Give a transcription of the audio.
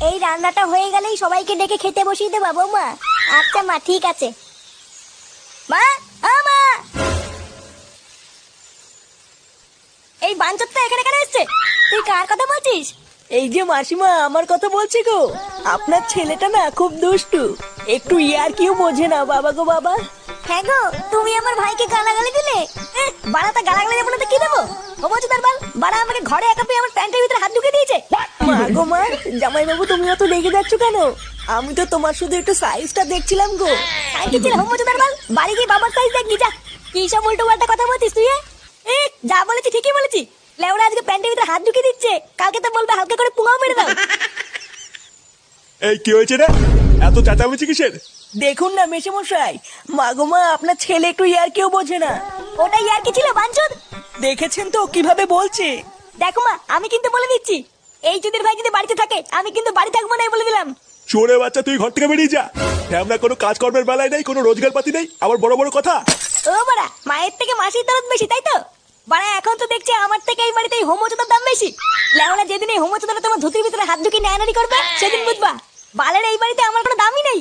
এই রান্নাটা হয়ে গেলেই সবাইকে ডেকে খেতে বসিয়ে দেবো বৌমা। আচ্ছা মা, ঠিক আছে। মা, মা, এই বাঞ্চতটা এখানে কেন এসছে? তুই কার কথা বলছিস? এই যে মাসিমা, আমার কথা বলছি গো। আপনার ছেলেটা না খুব দুষ্টু, একটু ইয়ার কিউ বোঝে না বাবা গো বাবা। হ্যাঁ গো, তুমি আমার ভাইকে গালাগালি দিলে। বাড়াটা গালাগালি দেবো না তো কি দেবো? ও বলছো তার বাল, বাড়া আমাকে ঘরে একা পেয়ে আমার প্যান্টের ভিতরে হাত ঢুকে দিয়েছে। মা গো মা, জামাই বাবু তুমি অত রেগে যাচ্ছ কেন? আমি তো তোমার শুধু একটু সাইজটা দেখছিলাম গো। সাইজ ছিল হোম বলছো তার বাল, বাড়ি গিয়ে বাবার সাইজ দেখবি যা। কি সব উল্টো পাল্টা কথা বলছিস তুই? যা বলেছি ঠিকই বলেছি। লেওরা আজকে প্যান্টের ভিতরে হাত ঢুকে দিচ্ছে, কালকে তো বলবে হালকা করে পুঙাও মেরে দাও। এই কি হয়েছে রে? এত চেঁচামেচি কিসের? দেখুন না মেশামশাই, মা গো মা, আপনার ছেলে একটু ইয়ার কিউ বোঝে না। ওটাই আর কি ছিল বাঞ্চদ? দেখেছেন তো কিভাবে বলছে। দেখো মা, আমি কিন্তু বলে দিচ্ছি, এই চুদির ভাই যদি বাড়িতে থাকে আমি কিন্তু বাড়ি থাকবো না, বলে দিলাম। চোরে বাচ্চা, তুই ঘর থেকে বেরিয়ে যা। আমরা কোনো কাজকর্মের বেলায় নেই, কোনো রোজগার পাতি নেই, আবার বড় বড় কথা। ও বাড়া, মায়ের থেকে মাসির দরদ বেশি, তাই তো? বাড়া এখন তো দেখছি আমার থেকে এই বাড়িতে এই হোমোচোদার দাম বেশি। লেওরা যেদিন এই হোমোচোদাটা তোমার ধুতির ভিতরে হাত ঢুকিয়ে নেয়ানারি করবে সেদিন বুঝবা বালের এই বাড়িতে আমার কোনো দামই নেই।